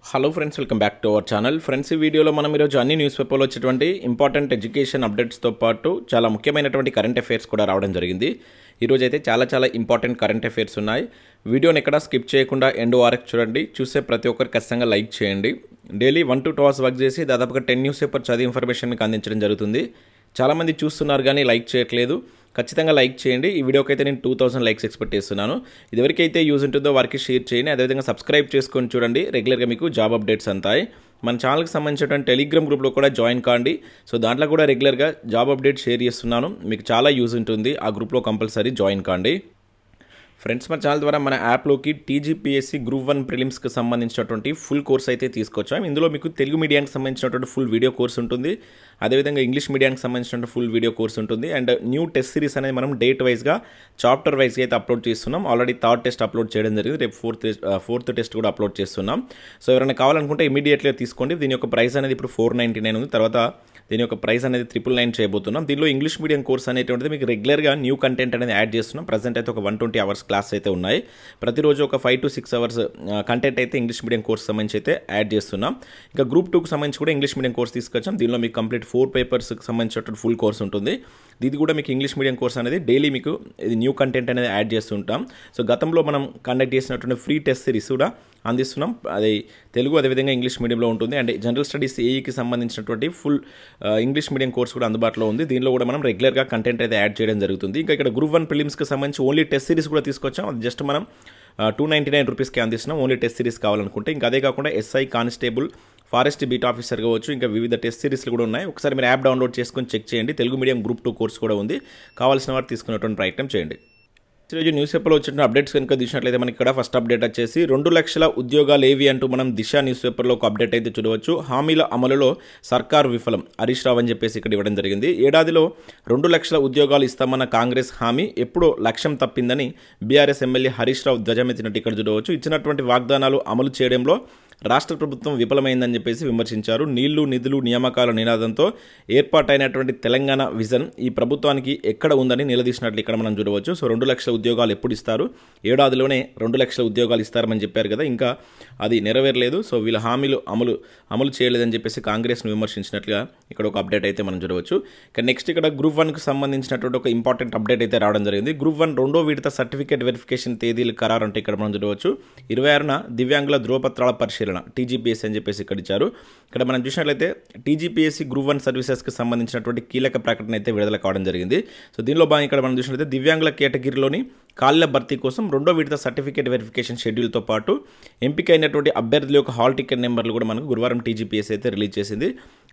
Hello friends, welcome back to our channel. Friends, ఈ వీడియోలో మనం ఈరోజు అన్ని న్యూస్ పేపర్లో వచ్చేటువంటి ఇంపార్టెంట్ ఎడ్యుకేషన్ అప్డేట్స్తో పాటు చాలా ముఖ్యమైనటువంటి కరెంట్ అఫైర్స్ కూడా రావడం జరిగింది. ఈరోజు అయితే చాలా ఇంపార్టెంట్ కరెంట్ అఫైర్స్ ఉన్నాయి. వీడియోని ఎక్కడ స్కిప్ చేయకుండా ఎండ్ వరకు చూడండి. చూసే ప్రతి ఒక్కరు ఖచ్చితంగా లైక్ చేయండి. డైలీ 1 to 2 hours వర్క్ చేసి దాదాపుగా 10 న్యూస్ పేపర్ చదివి ఇన్ఫర్మేషన్ మీకు అందించడం జరుగుతుంది. చాలామంది చూస్తున్నారు కానీ లైక్ చేయట్లేదు. ఖచ్చితంగా లైక్ చేయండి. ఈ వీడియోకి అయితే నేను 2000 లైక్స్ ఎక్స్పెక్ట్ చేస్తున్నాను. ఇది ఎవరికైతే యూజ్ ఉంటుందో వారికి షేర్ చేయండి. అదేవిధంగా సబ్స్క్రైబ్ చేసుకొని చూడండి. రెగ్యులర్గా మీకు జాబ్ అప్డేట్స్ అంతాయి. మన ఛానల్కి సంబంధించినటువంటి టెలిగ్రామ్ గ్రూప్లో కూడా జాయిన్ కాండి. సో దాంట్లో కూడా రెగ్యులర్గా జాబ్ అప్డేట్ షేర్ చేస్తున్నాను. మీకు చాలా యూజ్ ఉంటుంది. ఆ గ్రూప్లో కంపల్సరీ జాయిన్ కాండి. ఫ్రెండ్స్, మన ఛానల్ ద్వారా మన యాప్లోకి టీజీపీఎస్సీ గ్రూప్ 1 ప్రిలిమ్స్కి సంబంధించినటువంటి ఫుల్ కోర్స్ అయితే తీసుకొచ్చాం. ఇందులో మీకు తెలుగు మీడియానికి సంబంధించినటువంటి ఫుల్ వీడియో కోర్స్ ఉంటుంది. అదేవిధంగా ఇంగ్లీష్ మీడియానికి సంబంధించినటువంటి ఫుల్ వీడియో కోర్స్ ఉంటుంది. అండ్ న్యూ టెస్ట్ సిరీస్ అనేది మనం డేట్ వైజ్గా చాప్టర్ వైజ్గా అయితే అప్లోడ్ చేస్తున్నాం. ఆల్రెడీ 3rd టెస్ట్ అప్లోడ్ చేయడం జరిగింది. రేపు 4th టెస్ట్ కూడా అప్లోడ్ చేస్తున్నాం. సో ఎవరైనా కావాలనుకుంటే ఇమీడియట్గా తీసుకోండి. దీని యొక్క ప్రైస్ అనేది ఇప్పుడు 499 ఉంది. తర్వాత దీని యొక్క ప్రైస్ అనేది 999 చేయబోతున్నాం. దీనిలో ఇంగ్లీష్ మీడియం కోర్స్ అనేటువంటిది మీకు రెగ్యులర్గా న్యూ కంటెంట్ అనేది యాడ్ చేస్తున్నాం. ప్రజెంట్ అయితే ఒక 120 hours క్లాస్ అయితే ఉన్నాయి. ప్రతిరోజు ఒక 5 to 6 hours కంటెంట్ అయితే ఇంగ్లీష్ మీడియం కోర్స్ సంబంధించి అయితే యాడ్ చేస్తున్నాం. ఇంకా గ్రూప్ 2కి సంబంధించి కూడా ఇంగ్లీష్ మీడియం కోర్స్ తీసుకొచ్చాం. దీనిలో మీకు కంప్లీట్ 4 పేపర్స్కి సంబంధించినటువంటి ఫుల్ కోర్స్ ఉంటుంది. ఇది కూడా మీకు ఇంగ్లీష్ మీడియం కోర్స్ అనేది డైలీ మీకు ఇది న్యూ కంటెంట్ అనేది యాడ్ చేస్తుంటాం. సో గతంలో మనం కండక్ట్ చేసినటువంటి ఫ్రీ టెస్ట్ సిరీస్ కూడా అందిస్తున్నాం. అది తెలుగు అదేవిధంగా ఇంగ్లీష్ మీడియంలో ఉంటుంది. అండ్ జనరల్ స్టడీస్ ఏఈకి సంబంధించినటువంటి ఫుల్ ఇంగ్లీష్ మీడియం కోర్స్ కూడా అందుబాటులో ఉంది. దీనిలో కూడా మనం రెగ్యులర్గా కంటెంట్ అయితే యాడ్ చేయడం జరుగుతుంది. ఇంకా ఇక్కడ గ్రూప్ 1 ప్రిలిమ్స్కి సంబంధించి ఓన్లీ టెస్ట్ సిరీస్ కూడా తీసుకొచ్చాం. అది జస్ట్ మనం 299 రూపీస్కి అందిస్తున్నాం. ఓన్లీ టెస్ట్ సిరీస్ కావాలనుకుంటే. ఇంకా అదే కాకుండా SI, constable, forest beat officer కావచ్చు, ఇంకా వివిధ టెస్ట్ సిరీస్లు కూడా ఉన్నాయి. ఒకసారి మీరు యాప్ డౌన్లోడ్ చేసుకొని చెక్ చేయండి. తెలుగు మీడియం గ్రూప్ 2 కోర్స్ కూడా ఉంది. కావాల్సిన వారు తీసుకున్నటువంటి ప్రయత్నం చేయండి. ఈరోజు న్యూస్ పేపర్లో వచ్చిన అప్డేట్స్ కనుక చూసినట్లయితే మనకి ఇక్కడ ఫస్ట్ అప్డేట్ వచ్చేసి 2 లక్షల ఉద్యోగాలు ఏవి అంటూ మనం దిశ న్యూస్ పేపర్లో ఒక అప్డేట్ అయితే చూడవచ్చు. హామీల అమలులో సర్కారు విఫలం, హరీష్ రావు అని చెప్పేసి ఇక్కడ ఇవ్వడం జరిగింది. ఏడాదిలో 2 లక్షల ఉద్యోగాలు ఇస్తామన్న కాంగ్రెస్ హామీ ఎప్పుడో లక్ష్యం తప్పిందని బీఆర్ఎస్ ఎమ్మెల్యే హరీష్ రావు ధ్వజమెత్తినట్టు ఇక్కడ చూడవచ్చు. ఇచ్చినటువంటి వాగ్దానాలు అమలు చేయడంలో రాష్ట్ర ప్రభుత్వం విఫలమైందని చెప్పేసి విమర్శించారు. నీళ్లు, నిధులు, నియామకాల నినాదంతో ఏర్పాటైనటువంటి తెలంగాణ విజన్ ఈ ప్రభుత్వానికి ఎక్కడ ఉందని నిలదీసినట్లు ఇక్కడ మనం చూడవచ్చు. సో 2 లక్షల ఉద్యోగాలు ఎప్పుడు ఇస్తారు? ఏడాదిలోనే 2 లక్షల ఉద్యోగాలు ఇస్తారని చెప్పారు కదా, ఇంకా అది నెరవేరలేదు. సో వీళ్ళ హామీలు అమలు చేయలేదని చెప్పేసి కాంగ్రెస్ను విమర్శించినట్లుగా ఇక్కడ ఒక అప్డేట్ అయితే మనం చూడవచ్చు. ఇక నెక్స్ట్ ఇక్కడ గ్రూప్ 1కి సంబంధించినటువంటి ఒక ఇంపార్టెంట్ అప్డేట్ అయితే రావడం జరిగింది. గ్రూప్ 1 2వ విడత సర్టిఫికేట్ వెరిఫికేషన్ తేదీలు ఖరారు అంటే ఇక్కడ మనం చూడవచ్చు. 26న దివ్యాంగుల ధ్రువపత్రాల పరిశీలన టీజీపీఎస్సీ అని చెప్పేసి ఇక్కడ ఇచ్చారు. ఇక్కడ మనం చూసినట్లయితే టీజీపీఎస్సీ గ్రూప్ 1 సర్వీసెస్కి సంబంధించినటువంటి కీలక ప్రకటన అయితే విడుదల కావడం జరిగింది. సో దీనిలో భాగంగా ఇక్కడ మనం చూసినట్లయితే దివ్యాంగుల కేటగిరీలోని ఖాళీల భర్తీ కోసం 2వ విడత సర్టిఫికేట్ వెరిఫికేషన్ షెడ్యూల్తో పాటు ఎంపికైనటువంటి అభ్యర్థుల యొక్క హాల్ టికెట్ నెంబర్లు కూడా మనకు గురువారం టీజీపీఎస్సీ అయితే రిలీజ్ చేసింది.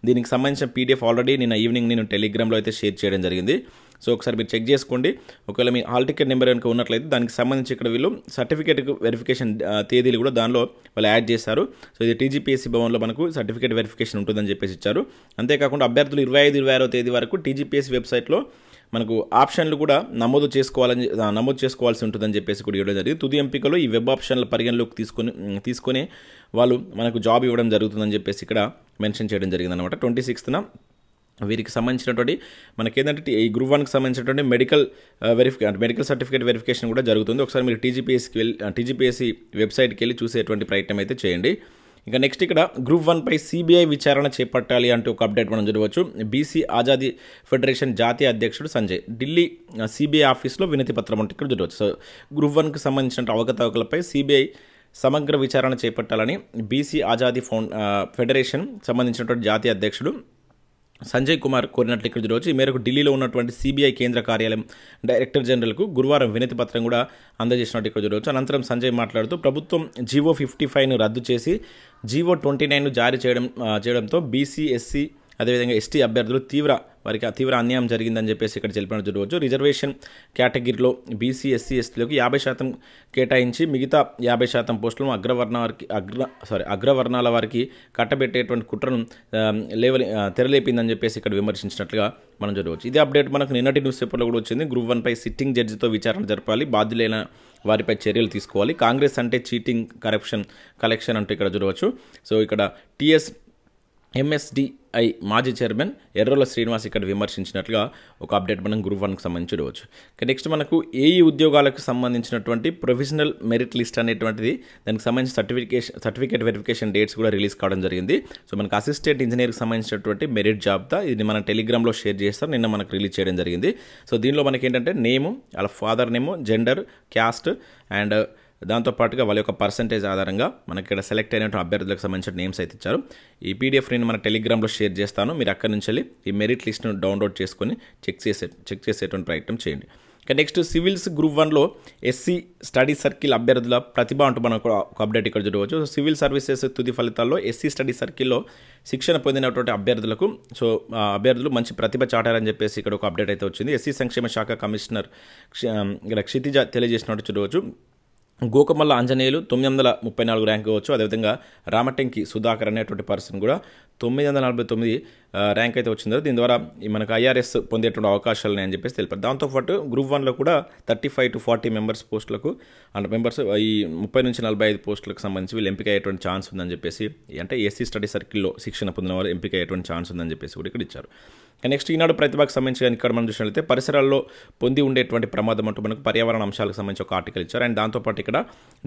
దీనికి సంబంధించిన పీడిఎఫ్ ఆల్రెడీ నిన్న ఈవినింగ్ నేను టెలిగ్రామ్లో అయితే షేర్ చేయడం జరిగింది. సో ఒకసారి మీరు చెక్ చేసుకోండి. ఒకవేళ మీ హాల్ టికెట్ నెంబర్ కనుక ఉన్నట్లయితే దానికి సంబంధించి ఇక్కడ వీళ్ళు సర్టిఫికేట్ వెరిఫికేషన్ తేదీలు కూడా దానిలో వాళ్ళు యాడ్ చేశారు. సో ఇది టీజీపీఎస్సీ భవన్లో మనకు సర్టిఫికేట్ వెరిఫికేషన్ ఉంటుందని చెప్పేసి ఇచ్చారు. అంతేకాకుండా అభ్యర్థులు 25, 26వ తేదీ వరకు టీజీపీఎస్సీ వెబ్సైట్లో మనకు ఆప్షన్లు కూడా నమోదు చేసుకోవాల్సి ఉంటుందని చెప్పేసి కూడా ఇవ్వడం జరిగింది. తుది ఎంపికలో ఈ వెబ్ ఆప్షన్ల పరిగణలోకి తీసుకొని వాళ్ళు మనకు జాబ్ ఇవ్వడం జరుగుతుందని చెప్పేసి ఇక్కడ మెన్షన్ చేయడం జరిగింది అనమాట. 26న వీరికి సంబంధించినటువంటి మనకేంటంటే ఈ గ్రూప్ 1కి సంబంధించినటువంటి మెడికల్ సర్టిఫికేట్ వెరిఫికేషన్ కూడా జరుగుతుంది. ఒకసారి మీరు టీజీపీఎస్సీ వెబ్సైట్కి వెళ్ళి చూసేటువంటి ప్రయత్నం అయితే చేయండి. ఇంకా నెక్స్ట్ ఇక్కడ గ్రూప్ 1పై సిబిఐ విచారణ చేపట్టాలి అంటూ ఒక అప్డేట్ మనం చూడవచ్చు. బీసీ ఆజాదీ ఫెడరేషన్ జాతీయ అధ్యక్షుడు సంజయ్ ఢిల్లీ సిబిఐ ఆఫీస్లో వినతి పత్రం అంటే ఇక్కడ చూడవచ్చు. సో గ్రూప్ 1కి సంబంధించిన అవకతవకలపై సిబిఐ సమగ్ర విచారణ చేపట్టాలని బీసీ ఆజాదీ ఫెడరేషన్ సంబంధించినటువంటి జాతీయ అధ్యక్షుడు సంజయ్ కుమార్ కోరినట్లు ఇక్కడ చూడవచ్చు. ఈ మేరకు ఢిల్లీలో ఉన్నటువంటి సిబిఐ కేంద్ర కార్యాలయం డైరెక్టర్ జనరల్కు గురువారం వినతి పత్రం కూడా అందజేసినట్టు ఇక్కడ చూడవచ్చు. అనంతరం సంజయ్ మాట్లాడుతూ ప్రభుత్వం జీవో 55ను రద్దు చేసి జీవో 29ను జారీ చేయడంతో బీసీ, ఎస్సీ అదేవిధంగా ఎస్టీ అభ్యర్థులు తీవ్ర అన్యాయం జరిగిందని చెప్పేసి ఇక్కడ తెలిపినట్టు చూడవచ్చు. రిజర్వేషన్ కేటగిరీలో బీసీ, ఎస్సీ, ఎస్టీలకు 50% కేటాయించి మిగతా 50% పోస్టులను అగ్రవర్ణాల వారికి కట్టబెట్టేటువంటి కుట్రను తెరలేపిందని చెప్పేసి ఇక్కడ విమర్శించినట్లుగా మనం చూడవచ్చు. ఇదే అప్డేట్ మనకు నిన్నటి న్యూస్ పేపర్లో కూడా వచ్చింది. గ్రూప్ 1పై సిట్టింగ్ జడ్జితో విచారణ జరపాలి, బాధ్యులైన వారిపై చర్యలు తీసుకోవాలి, కాంగ్రెస్ అంటే చీటింగ్, కలెక్షన్ అంటూ ఇక్కడ చూడవచ్చు. సో ఇక్కడ టీఎస్ MSDI మాజీ చైర్మన్ ఎర్రోల శ్రీనివాస్ ఇక్కడ విమర్శించినట్లుగా ఒక అప్డేట్ మనం గ్రూప్ 1కి సంబంధించి చూడవచ్చు. నెక్స్ట్ మనకు ఏఈ ఉద్యోగాలకు సంబంధించినటువంటి ప్రొవిజనల్ మెరిట్ లిస్ట్ అనేటువంటిది దానికి సంబంధించి సర్టిఫికేట్ వెరిఫికేషన్ డేట్స్ కూడా రిలీజ్ కావడం జరిగింది. సో మనకు అసిస్టెంట్ ఇంజనీర్కి సంబంధించినటువంటి మెరిట్ జాబితా ఇది మన టెలిగ్రామ్లో షేర్ చేస్తారు, నిన్న మనకు రిలీజ్ చేయడం జరిగింది. సో దీనిలో మనకి ఏంటంటే నేము, వాళ్ళ father name, gender, caste and దాంతోపాటుగా వాళ్ళ యొక్క పర్సంటేజ్ ఆధారంగా మనకి ఇక్కడ సెలెక్ట్ అయినటువంటి అభ్యర్థులకు సంబంధించిన నేమ్స్ అయితే ఇచ్చారు. ఈ పీడిఎఫ్ నేను మన టెలిగ్రామ్లో షేర్ చేస్తాను, మీరు అక్కడి నుంచి వెళ్ళి ఈ మెరిట్ లిస్ట్ను డౌన్లోడ్ చేసుకొని చెక్ చేసేటువంటి ప్రయత్నం చేయండి. నెక్స్ట్ సివిల్స్ గ్రూప్ 1లో ఎస్సీ స్టడీ సర్కిల్ అభ్యర్థుల ప్రతిభ అంటూ మనం ఒక అప్డేట్ ఇక్కడ చూడవచ్చు. సివిల్ సర్వీసెస్ తుది ఫలితాల్లో ఎస్సీ స్టడీ సర్కిల్లో శిక్షణ పొందినటువంటి అభ్యర్థులకు అభ్యర్థులు మంచి ప్రతిభ చాటారని చెప్పేసి ఇక్కడ ఒక అప్డేట్ అయితే వచ్చింది. ఎస్సీ సంక్షేమ శాఖ కమిషనర్ క్షితిజ తెలియజేసినట్టు చూడవచ్చు. గోకమల్ల ఆంజనేయులు 934 ర్యాంక్ కావచ్చు. అదేవిధంగా రామటెంకి సుధాకర్ అనేటువంటి పర్సన్ కూడా 949 ర్యాంక్ అయితే వచ్చిందో దీని ద్వారా మనకు IRS పొందేటువంటి అవకాశాలు ఉన్నాయని చెప్పేసి తెలిపారు. దాంతోపాటు గ్రూప్ 1లో కూడా 35 to 40 మెంబర్స్ పోస్టులకు అంటే మెంబర్స్ ఈ 30 నుంచి 45 పోస్టులకు సంబంధించి వీళ్ళు ఎంపిక అయ్యేటువంటి ఛాన్స్ ఉందని చెప్పేసి అంటే ఎస్సీ స్టడీ సర్కిల్లో శిక్షణ పొందిన వారు ఎంపిక అయ్యేటువంటి ఛాన్స్ ఉందని చెప్పేసి కూడా ఇక్కడ ఇచ్చారు. నెక్స్ట్ ఈనాడు ప్రతిభకు సంబంధించి ఇక్కడ మనం చూసినట్లయితే పరిసరాల్లో పొంది ఉండేటువంటి ప్రమాదం అంటూ మనకు పర్యావరణ అంశాలకు సంబంధించి ఒక ఆర్టికల్ ఇచ్చారు. అండ్ దాంతోపాటు ఇక్కడ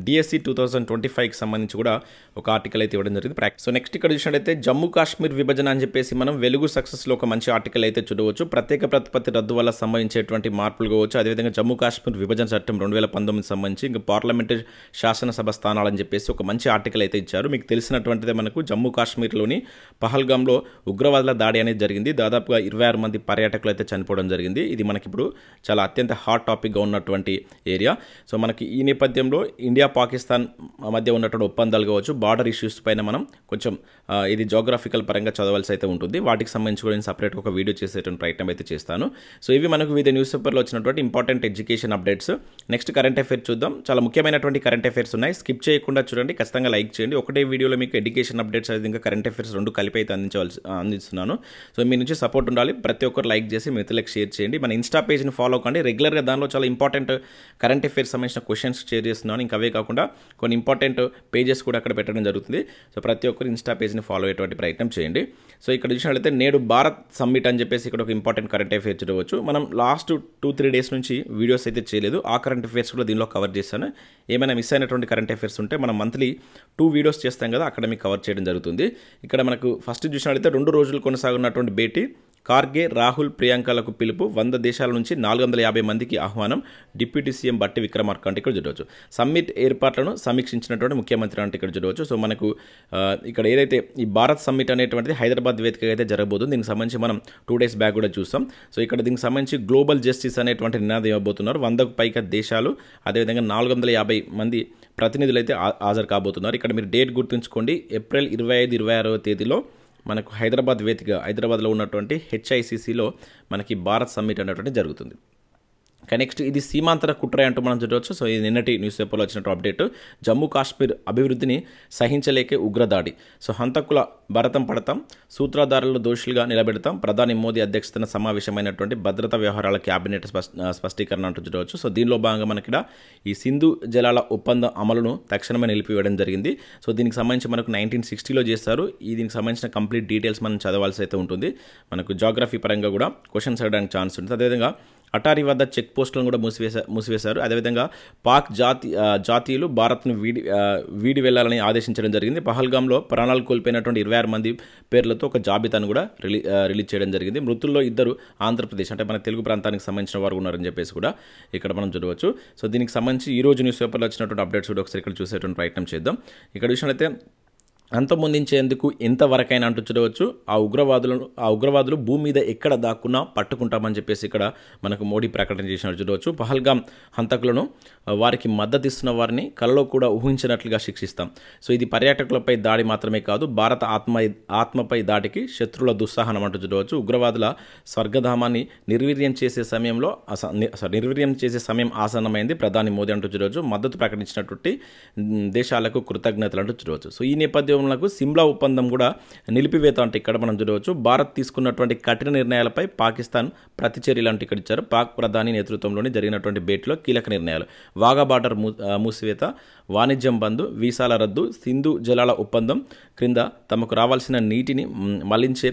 DSC 2025కి సంబంధించి కూడా ఒక ఆర్టికల్ అయితే ఇవ్వడం జరిగింది. సో నెక్స్ట్ ఇక్కడ చూసినట్లయితే జమ్మూ కాశ్మీర్ విభజన అని చెప్పేసి మనం వెలుగు సక్సెస్లో ఒక మంచి ఆర్టికల్ అయితే చూడవచ్చు. ప్రత్యేక ప్రతిపత్తి రద్దు వల్ల సంబంధించేటువంటి మార్పులు కావచ్చు. అదేవిధంగా జమ్మూ కాశ్మీర్ విభజన చట్టం 2019 సంబంధించి ఇంకా పార్లమెంటరీ శాసనసభ స్థానాలని చెప్పేసి ఒక మంచి ఆర్టికల్ అయితే ఇచ్చారు. మీకు తెలిసినటువంటిదే మనకు జమ్మూ కాశ్మీర్లోని పహల్గామ్లో ఉగ్రవాదుల దాడి అనేది జరిగింది. దాదాపుగా 26 మంది పర్యాటకులు అయితే చనిపోవడం జరిగింది. ఇది మనకి ఇప్పుడు చాలా అత్యంత హాట్ టాపిక్గా ఉన్నటువంటి ఏరియా. సో మనకి ఈ నేపథ్యంలో ఇండియా పాకిస్తాన్ మధ్య ఉన్నటువంటి ఒప్పందాలు కావచ్చు, బార్డర్ ఇష్యూస్ పైన మనం కొంచెం ఇది జోగ్రాఫికల్ పరంగా చదవాల్సి అయితే ఉంటుంది. వాటికి సంబంధించి కూడా నేను సపరేట్గా ఒక వీడియో చేసేటువంటి ప్రయత్నం అయితే చేస్తాను. సో ఇవి మనకు వివిధ న్యూస్ పేపర్లో వచ్చినటువంటి important education updates. Next current affairs చూద్దాం. చాలా ముఖ్యమైనటువంటి కరెంట్ అఫైర్స్ ఉన్నాయి, స్కిప్ చేయకుండా చూడండి, ఖచ్చితంగా లైక్ చేయండి. ఒకటే వీడియోలో మీకు ఎడ్యుకేషన్ అప్డేట్స్ అది ఇంకా కరెంట్ అఫైర్స్ రెండు కలిపి అయితే అందిస్తున్నాను. సో మీ నుంచి సపోర్ట్ ఉండాలి, ప్రతి ఒక్కరు లైక్ చేసి మిత్రులకు షేర్ చేయండి. మన ఇన్స్టా పేజ్ని ఫాలో కండి, రెగ్యులర్గా దానిలో చాలా ఇంపార్టెంట్ కరెంట్ అఫైర్స్ సంబంధించిన క్వశ్చన్స్ షేర్ చేస్తున్నాను. ఇంకా అవే కాకుండా కొన్ని ఇంపార్టెంట్ పేజెస్ కూడా అక్కడ పెట్టడం జరుగుతుంది. సో ప్రతి ఒక్కరు ఇన్స్టా పేజ్ని ఫాలో అయ్యేటువంటి ప్రయత్నం చేయండి. సో ఇక్కడ చూసినట్లయితే నేడు భారత్ సమ్మిట్ అని చెప్పేసి ఇక్కడ ఒక ఇంపార్టెంట్ కరెంట్ అఫైర్స్ చూడవచ్చు. మనం లాస్ట్ 2-3 డేస్ నుంచి వీడియోస్ అయితే చేయలేదు, ఆ కరెంట్ అఫైర్స్ కూడా దీనిలో కవర్ చేస్తాను. ఏమైనా మిస్ అయినటువంటి కరెంట్ అఫైర్స్ ఉంటే మనం మంత్లీ 2 వీడియోస్ చేస్తాం కదా, అక్కడ మీకు కవర్ చేయడం జరుగుతుంది. ఇక్కడ మనకు ఫస్ట్ చూసినట్లయితే 2 రోజులు కొనసాగున్నటువంటి భేటీ, కార్గే, రాహుల్, ప్రియాంకలకు పిలుపు, 100 దేశాల నుంచి 450 మందికి ఆహ్వానం, డిప్యూటీ సీఎం బట్టి విక్రమార్క అంటే ఇక్కడ చూడవచ్చు. సమ్మిట్ ఏర్పాట్లను సమీక్షించినటువంటి ముఖ్యమంత్రి అంటే ఇక్కడ చూడవచ్చు. సో మనకు ఇక్కడ ఏదైతే ఈ భారత్ సమ్మిట్ అనేటువంటిది హైదరాబాద్ వేదికగా అయితే జరగబోతుంది. దీనికి సంబంధించి మనం 2 డేస్ బ్యాక్ కూడా చూస్తాం. సో ఇక్కడ దీనికి సంబంధించి గ్లోబల్ జస్టిస్ అనేటువంటి నినాదం ఇవ్వబోతున్నారు. 100కు పైగా దేశాలు, అదేవిధంగా 450 మంది ప్రతినిధులు అయితే హాజరు కాబోతున్నారు. ఇక్కడ మీరు డేట్ గుర్తుంచుకోండి, ఏప్రిల్ 25-26వ తేదీలో మనకు హైదరాబాద్లో ఉన్నటువంటి HICCలో మనకి భారత్ సమ్మిట్ అనేటువంటి జరుగుతుంది. నెక్స్ట్ ఇది సీమాంతర కుట్ర అంటూ మనం చూడవచ్చు. సో ఇది నిన్నటి న్యూస్ పేపర్లో వచ్చినట్టు అప్డేట్. జమ్మూ కాశ్మీర్ అభివృద్ధిని సహించలేకే ఉగ్రదాడి, సో హంతకుల భరతం పడతాం, సూత్రధారులు దోషులుగా నిలబెడతాం, ప్రధాని మోదీ అధ్యక్షతన సమావేశమైనటువంటి భద్రతా వ్యవహారాల క్యాబినెట్ స్పష్టీకరణ అంటూ చూడవచ్చు. సో దీనిలో భాగంగా మనకి ఈ సింధు జలాల ఒప్పందం అమలును తక్షణమే నిలిపివేయడం జరిగింది. సో దీనికి సంబంధించి మనకు 1960లో చేస్తారు. దీనికి సంబంధించిన కంప్లీట్ డీటెయిల్స్ మనం చదవాల్సి అయితే ఉంటుంది. మనకు జాగ్రఫీ పరంగా కూడా క్వశ్చన్స్ అడగడానికి ఛాన్స్ ఉంటుంది. అదేవిధంగా అటారీ వద్ద చెక్ పోస్టులను కూడా మూసివేశారు. అదేవిధంగా పాక్ జాతీయులు భారత్ను వీడి వెళ్లాలని ఆదేశించడం జరిగింది. పహల్గామ్లో ప్రాణాలు కోల్పోయినటువంటి 26 మంది పేర్లతో ఒక జాబితాను కూడా రిలీజ్ చేయడం జరిగింది. మృతుల్లో 2 ఆంధ్రప్రదేశ్ అంటే మన తెలుగు ప్రాంతానికి సంబంధించిన వారు ఉన్నారని చెప్పేసి కూడా ఇక్కడ మనం చూడవచ్చు. సో దీనికి సంబంధించి ఈ రోజు న్యూస్ పేపర్లో వచ్చినటువంటి అప్డేట్స్ కూడా ఒకసారి ఇక్కడ చూసేటువంటి ప్రయత్నం చేద్దాం. ఇక్కడ చూసినట్లయితే అంతమొందించేందుకు ఎంతవరకైనా అంటూ చూడవచ్చు. ఆ ఉగ్రవాదులు భూమి మీద ఎక్కడ దాక్కున్నా పట్టుకుంటామని చెప్పేసి ఇక్కడ మనకు మోడీ ప్రకటన చేసినట్టు చూడవచ్చు. పహల్గామ్ హంతకులను వారికి మద్దతు ఇస్తున్న వారిని కలలో కూడా ఊహించినట్లుగా శిక్షిస్తాం. సో ఇది పర్యాటకులపై దాడి మాత్రమే కాదు, భారత ఆత్మపై దాడికి శత్రువుల దుస్సాహనం అంటూ చూడవచ్చు. ఉగ్రవాదుల స్వర్గధామాన్ని నిర్వీర్యం చేసే సమయం ఆసన్నమైంది ప్రధాని మోదీ అంటూ చూడవచ్చు. మద్దతు ప్రకటించినటువంటి దేశాలకు కృతజ్ఞతలు అంటూ చూడవచ్చు. సో ఈ నేపథ్యం నేపథ్యంలో సిమ్లా ఒప్పందం కూడా నిలిపివేత అంటే ఇక్కడ మనం చూడవచ్చు. భారత్ తీసుకున్నటువంటి కఠిన నిర్ణయాలపై పాకిస్తాన్ ప్రతిచర్యలు అంటే ఇక్కడ ఇచ్చారు. పాక్ ప్రధాని నేతృత్వంలోని జరిగినటువంటి భేటీలో కీలక నిర్ణయాలు: వాఘా బార్డర్ మూసివేత, వాణిజ్యం బంద్, వీసాల రద్దు, సింధు జలాల ఒప్పందం క్రింద తమకు రావాల్సిన నీటిని మళ్లించే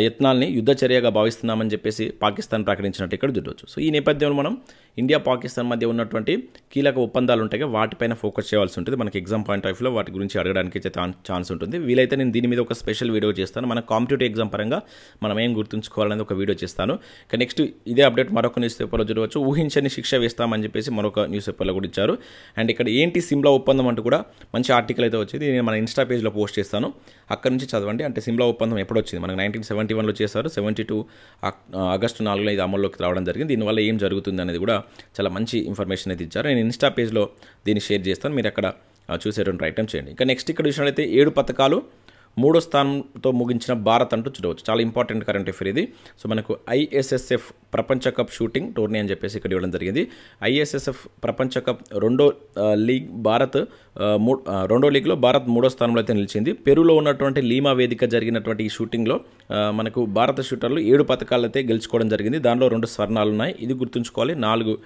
యత్నాల్ని యుద్ధ చర్యగా భావిస్తున్నామని చెప్పేసి పాకిస్తాన్ ప్రకటించినట్టు ఇక్కడ చూడవచ్చు. సో ఈ నేపథ్యంలో మనం ఇండియా పాకిస్తాన్ మధ్య ఉన్నటువంటి కీలక ఒప్పందాలు ఉంటాయి, వాటిపైన ఫోకస్ చేయాల్సి ఉంటుంది. మనకి ఎగ్జామ్ పాయింట్ ఆఫ్ వ్యూలో వాటి గురించి అడగడానికి అయితే ఛాన్స్ ఉంటుంది. వీలైతే నేను దీని మీద ఒక స్పెషల్ వీడియో చేస్తాను. మన కాంపిటేటివ్ ఎగ్జామ్ పరంగా మనం ఏం గుర్తుంచుకోవాలనేది ఒక వీడియో చేస్తాను. నెక్స్ట్ ఇదే అప్డేట్ మరొక న్యూస్ పేపర్లో చూడవచ్చు. ఊహించని శిక్ష వేస్తామని చెప్పేసి మరొక న్యూస్ పేపర్లో కూడా ఇచ్చారు. అండ్ ఇక్కడ ఏంటి సిమ్లా ఒప్పందం అంటూ కూడా మంచి ఆర్టికల్ అయితే వచ్చింది. నేను మన ఇన్స్టా పేజ్లో పోస్ట్ చేస్తాను, అక్కడ నుంచి చదవండి. అంటే సిమ్లా ఒప్పందం ఎప్పుడు వచ్చింది? మనకు 1971లో చేశారు. 72 ఆగస్టు 4 ఇది అమల్లోకి రావడం జరిగింది. దీనివల్ల ఏం జరుగుతుంది అనేది కూడా చాలా మంచి ఇన్ఫర్మేషన్ అయితే ఇచ్చారు. నేను ఇన్స్టా పేజ్లో దీన్ని షేర్ చేస్తాను, మీరు అక్కడ చూసేటువంటి ప్రయత్నం చేయండి. ఇంకా నెక్స్ట్ ఇక్కడ చూసినట్లయితే 7 పథకాలు 3వ స్థానంతో ముగించిన భారత్ అంటూ చూడవచ్చు. చాలా ఇంపార్టెంట్ కరెంట్ అఫేర్ ఇది. సో మనకు ISSF ప్రపంచ కప్ షూటింగ్ టోర్నీ అని చెప్పేసి ఇక్కడ ఇవ్వడం జరిగింది. ISSF ప్రపంచ కప్ రెండో లీగ్లో భారత్ 3వ స్థానంలో అయితే నిలిచింది. పెరూలో ఉన్నటువంటి లీమా వేదిక జరిగినటువంటి ఈ షూటింగ్లో మనకు భారత షూటర్లు 7 పథకాలు అయితే గెలుచుకోవడం జరిగింది. దానిలో 2 స్వర్ణాలు ఉన్నాయి, ఇది గుర్తుంచుకోవాలి. 4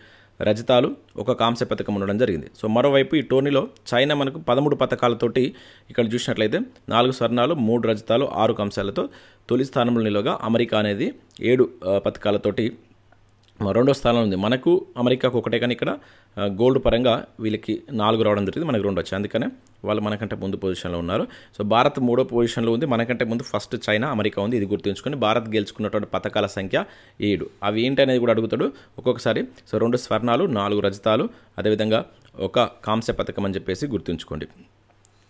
రజతాలు, 1 కాంస్య పథకం ఉండడం జరిగింది. సో మరోవైపు ఈ టోర్నీలో చైనా మనకు 13 పథకాలతోటి ఇక్కడ చూసినట్లయితే 4 స్వర్ణాలు, 3 రజతాలు, 6 కాంస్యాలతో తొలి స్థానంలో నిలవగా అమెరికా అనేది 7 పథకాలతోటి రెండో స్థానంలో ఉంది. మనకు అమెరికాకు ఒకటే, కానీ ఇక్కడ గోల్డ్ పరంగా వీళ్ళకి 4 రావడం జరిగింది, మనకు 2 వచ్చాయి. అందుకనే వాళ్ళు మనకంటే ముందు పొజిషన్లో ఉన్నారు. సో భారత్ 3వ పొజిషన్లో ఉంది, మనకంటే ముందు ఫస్ట్ చైనా, అమెరికా ఉంది. ఇది గుర్తుంచుకొని భారత్ గెలుచుకున్నటువంటి పథకాల సంఖ్య 7. అవి ఏంటి అనేది కూడా అడుగుతాడు ఒక్కొక్కసారి. సో 2 స్వర్ణాలు, 4 రజతాలు, అదేవిధంగా 1 కాంస్య పథకం అని చెప్పేసి గుర్తుంచుకోండి.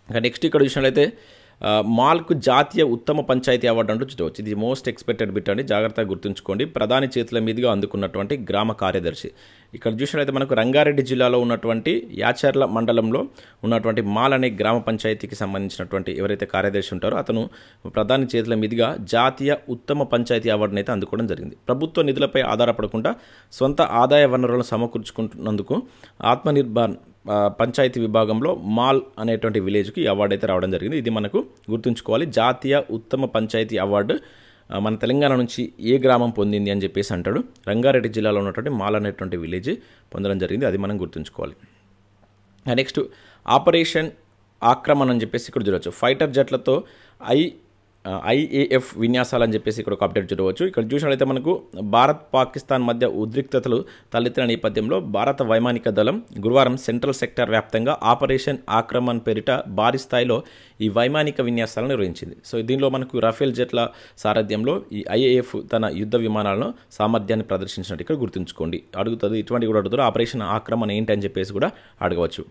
ఇంకా నెక్స్ట్ ఇక్కడ చూసినట్లయితే మాల్కు జాతీయ ఉత్తమ పంచాయతీ అవార్డు అంటూ చూడవచ్చు. ఇది మోస్ట్ ఎక్స్పెక్టెడ్ బిట్ అండి, జాగ్రత్తగా గుర్తుంచుకోండి. ప్రధాని చేతుల మీదుగా అందుకున్నటువంటి గ్రామ కార్యదర్శి. ఇక్కడ చూసినట్లయితే మనకు రంగారెడ్డి జిల్లాలో ఉన్నటువంటి యాచర్ల మండలంలో ఉన్నటువంటి మాల్ అనే గ్రామ పంచాయతీకి సంబంధించినటువంటి ఎవరైతే కార్యదర్శి ఉంటారో అతను ప్రధాని చేతుల మీదుగా జాతీయ ఉత్తమ పంచాయతీ అవార్డును అయితే అందుకోవడం జరిగింది. ప్రభుత్వ నిధులపై ఆధారపడకుండా సొంత ఆదాయ వనరులను సమకూర్చుకుంటున్నందుకు ఆత్మనిర్భర్ పంచాయతీ విభాగంలో మాల్ అనేటువంటి విలేజ్కి ఈ అవార్డు అయితే రావడం జరిగింది. ఇది మనకు గుర్తుంచుకోవాలి. జాతీయ ఉత్తమ పంచాయతీ అవార్డు మన తెలంగాణ నుంచి ఏ గ్రామం పొందింది అని చెప్పేసి అంటాడు. రంగారెడ్డి జిల్లాలో ఉన్నటువంటి మాల్ అనేటువంటి విలేజ్ పొందడం జరిగింది, అది మనం గుర్తుంచుకోవాలి. నెక్స్ట్ ఆపరేషన్ ఆక్రమణ అని చెప్పేసి ఇక్కడ చూడవచ్చు. ఫైటర్ జెట్లతో IAF విన్యాసాలు అని చెప్పేసి ఇక్కడ ఒక అప్డేట్ చూడవచ్చు. ఇక్కడ చూసినట్లయితే మనకు భారత్ పాకిస్తాన్ మధ్య ఉద్రిక్తతలు తలెత్తిన నేపథ్యంలో భారత వైమానిక దళం గురువారం సెంట్రల్ సెక్టార్ వ్యాప్తంగా ఆపరేషన్ ఆక్రమణ్ పేరిట భారీ స్థాయిలో ఈ వైమానిక విన్యాసాలను నిర్వహించింది. సో దీనిలో మనకు రఫేల్ జెట్ల సారథ్యంలో ఈ IAF తన యుద్ధ విమానాలను సామర్థ్యాన్ని ప్రదర్శించినట్టు ఇక్కడ గుర్తుంచుకోండి. అడుగుతుంది, ఇటువంటి కూడా అడుగుతారు. ఆపరేషన్ ఆక్రమణ్ ఏంటి అని చెప్పేసి కూడా అడగవచ్చు.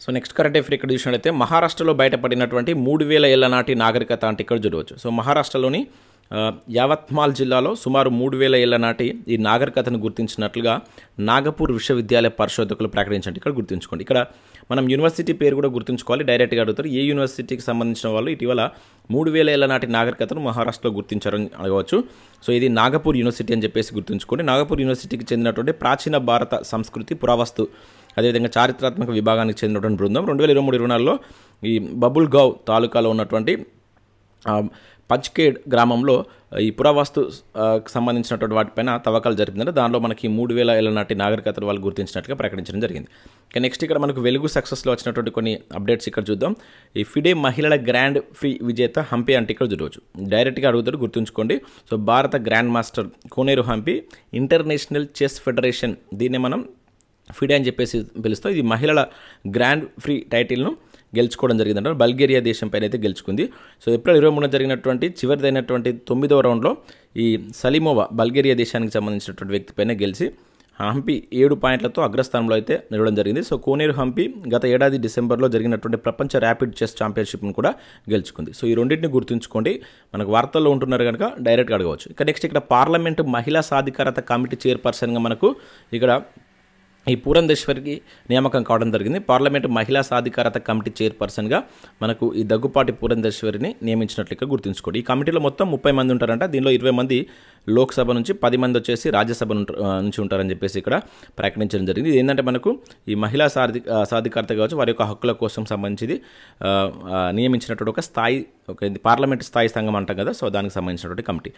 సో నెక్స్ట్ కరెంట్ అఫేర్ ఇక్కడ చూసినట్లయితే మహారాష్ట్రలో బయటపడినటువంటి 3000 ఏళ్ల నాటి నాగరికత అంటే ఇక్కడ చూడవచ్చు. సో మహారాష్ట్రలోని యావత్మాల్ జిల్లాలో సుమారు 3000 ఏళ్ల నాటి ఈ నాగరికతను గుర్తించినట్లుగా నాగపూర్ విశ్వవిద్యాలయ పరిశోధకులు ప్రకటించండి. ఇక్కడ గుర్తుంచుకోండి. ఇక్కడ మనం యూనివర్సిటీ పేరు కూడా గుర్తుంచుకోవాలి. డైరెక్ట్గా అడుగుతారు ఏ యూనివర్సిటీకి సంబంధించిన వాళ్ళు ఇటీవల 3000 ఏళ్ల నాటి నాగరికతను మహారాష్ట్రలో గుర్తించారని అడగవచ్చు. సో ఇది నాగపూర్ యూనివర్సిటీ అని చెప్పేసి గుర్తుంచుకోండి. నాగపూర్ యూనివర్సిటీకి చెందినటువంటి ప్రాచీన భారత సంస్కృతి, పురావస్తు, అదేవిధంగా చారిత్రాత్మక విభాగానికి చెందినటువంటి బృందం 2023-24లో ఈ బబుల్గావ్ తాలూకాలో ఉన్నటువంటి పచ్కేడ్ గ్రామంలో ఈ పురావస్తు సంబంధించినటువంటి వాటిపైన తవ్వకాలు జరిపిందంటే దానిలో మనకి 3000 ఏళ్ల నాటి నాగరికతను వాళ్ళు గుర్తించినట్టుగా ప్రకటించడం జరిగింది. ఇక నెక్స్ట్ ఇక్కడ మనకు వెలుగు సక్సెస్లో వచ్చినటువంటి కొన్ని అప్డేట్స్ ఇక్కడ చూద్దాం. ఈ ఫిడే మహిళల గ్రాండ్ ప్రీ విజేత హంపి అంటే ఇక్కడ చూడవచ్చు. డైరెక్ట్గా అడుగుతాడు, గుర్తుంచుకోండి. సో భారత గ్రాండ్ మాస్టర్ కోనేరు హంపి ఇంటర్నేషనల్ చెస్ ఫెడరేషన్, దీన్ని మనం ఫిడే అని చెప్పేసి పిలుస్తాం. ఇది మహిళల గ్రాండ్ ప్రీ టైటిల్ను గెలుచుకోవడం జరిగిందంటే బల్గేరియా దేశం పైన అయితే గెలుచుకుంది. సో ఏప్రిల్ 23 జరిగినటువంటి చివరిదైనటువంటి 9వ రౌండ్లో ఈ సలీమోవా బల్గేరియా దేశానికి సంబంధించినటువంటి వ్యక్తి పైన గెలిచి హంపి 7 పాయింట్లతో అగ్రస్థానంలో అయితే నిలవడం జరిగింది. సో కోనేరు హంపి గత ఏడాది డిసెంబర్లో జరిగినటువంటి ప్రపంచ ర్యాపిడ్ చెస్ ఛాంపియన్షిప్ను కూడా గెలుచుకుంది. సో ఈ రెండింటిని గుర్తుంచుకోండి, మనకు వార్తల్లో ఉంటున్నారు కనుక డైరెక్ట్గా అడగవచ్చు. ఇక నెక్స్ట్ ఇక్కడ పార్లమెంటు మహిళా సాధికారత కమిటీ చైర్పర్సన్గా మనకు ఇక్కడ ఈ పురంధేశ్వరికి నియామకం కావడం జరిగింది. పార్లమెంటు మహిళా సాధికారత కమిటీ చైర్పర్సన్గా మనకు ఈ దగ్గుపాటి పురంధేశ్వరిని నియమించినట్లుగా గుర్తుంచుకోండి. ఈ కమిటీలో మొత్తం 30 మంది ఉంటారంట. దీనిలో 20 మంది లోక్సభ నుంచి, 10 మంది వచ్చేసి రాజ్యసభ నుంచి ఉంటారని చెప్పేసి ఇక్కడ ప్రకటించడం జరిగింది. ఇది ఏంటంటే మనకు ఈ మహిళా సాధికారత కావచ్చు, వారి యొక్క హక్కుల కోసం సంబంధించి నియమించినటువంటి ఒక పార్లమెంట్ స్థాయి సంఘం అంటాం కదా, సో దానికి సంబంధించినటువంటి కమిటీ.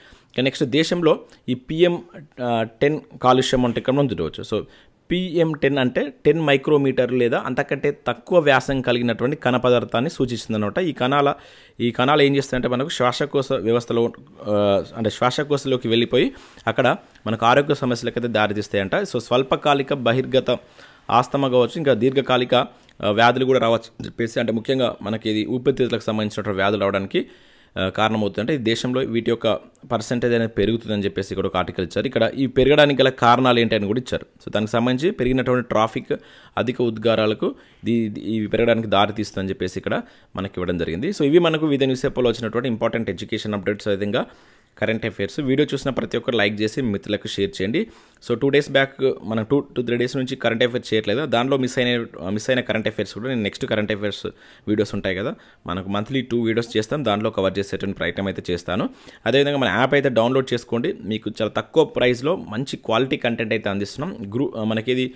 నెక్స్ట్ దేశంలో ఈ PM10 కాలుష్యం అంటే ఇక్కడ మనం చూడవచ్చు. సో PM10 అంటే 10 మైక్రోమీటర్ లేదా అంతకంటే తక్కువ వ్యాసం కలిగినటువంటి కణ పదార్థాన్ని సూచిస్తుందన్నమాట. ఈ కణాలు ఏం చేస్తాయంటే మనకు శ్వాసకోశ వ్యవస్థలో అంటే శ్వాసకోశలోకి వెళ్ళిపోయి అక్కడ మనకు ఆరోగ్య సమస్యలకైతే దారితీస్తాయంట. సో స్వల్పకాలిక బహిర్గత ఆస్తమా కావచ్చు, ఇంకా దీర్ఘకాలిక వ్యాధులు కూడా రావచ్చు చెప్పేసి, అంటే ముఖ్యంగా మనకి ఇది ఊపిరితిత్తులకు సంబంధించినటువంటి వ్యాధులు రావడానికి కారణమవుతుంది. అంటే ఈ దేశంలో వీటి యొక్క పర్సెంటేజ్ అనేది పెరుగుతుందని చెప్పేసి ఇక్కడ ఒక ఆర్టికల్ ఇచ్చారు. ఇక్కడ ఈ పెరగడానికి గల కారణాలు ఏంటి అని కూడా ఇచ్చారు. సో దానికి సంబంధించి పెరిగినటువంటి ట్రాఫిక్, అధిక ఉద్గారాలకు ఇవి పెరగడానికి దారి తీస్తుందని చెప్పేసి ఇక్కడ మనకి ఇవ్వడం జరిగింది. సో ఇవి మనకు వివిధ న్యూస్ పేపర్లో వచ్చినటువంటి ఇంపార్టెంట్ ఎడ్యుకేషన్ అప్డేట్స్, విధంగా కరెంట్ అఫైర్స్. వీడియో చూసిన ప్రతి ఒక్కరు లైక్ చేసి మిత్రులకు షేర్ చేయండి. సో 2 days బ్యాక్ మనం 2-3 days నుంచి కరెంట్ అఫైర్స్ చేయట్లేదు. దానిలో మిస్ అయిన కరెంట్ అఫైర్స్ కూడా నేను నెక్స్ట్ కరెంట్ అఫైర్స్ వీడియోస్ ఉంటాయి కదా, మనకు మంత్లీ 2 వీడియోస్ చేస్తాం, దాంట్లో కవర్ చేసేటువంటి ప్రయత్నం అయితే చేస్తాను. అదేవిధంగా మన యాప్ అయితే డౌన్లోడ్ చేసుకోండి. మీకు చాలా తక్కువ ప్రైస్లో మంచి క్వాలిటీ కంటెంట్ అయితే అందిస్తున్నాం. మనకి ఇది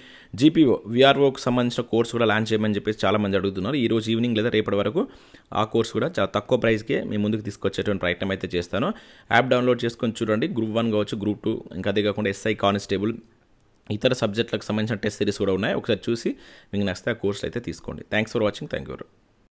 GPO VROకి సంబంధించిన కోర్స్ కూడా లాంచ్ చేయమని చెప్పేసి చాలామంది అడుగుతున్నారు. ఈరోజు ఈవినింగ్ లేదా రేపటి వరకు ఆ కోర్స్ కూడా చాలా తక్కువ ప్రైస్కే మీ ముందుకు తీసుకొచ్చేటువంటి ప్రయత్నం అయితే చేస్తాను. యాప్ డౌన్లోడ్ చేసుకొని చూడండి. Group 1 కావచ్చు, Group 2, ఇంకా అదే కాకుండా SI కానిస్టేబుల్, ఇతర సబ్జెక్టులకు సంబంధించిన టెస్ట్ సిరీస్ కూడా ఉన్నాయి. ఒకసారి చూసి మీకు నచ్చితే ఆ కోర్సులు అయితే తీసుకోండి. Thanks for watching. Thank you.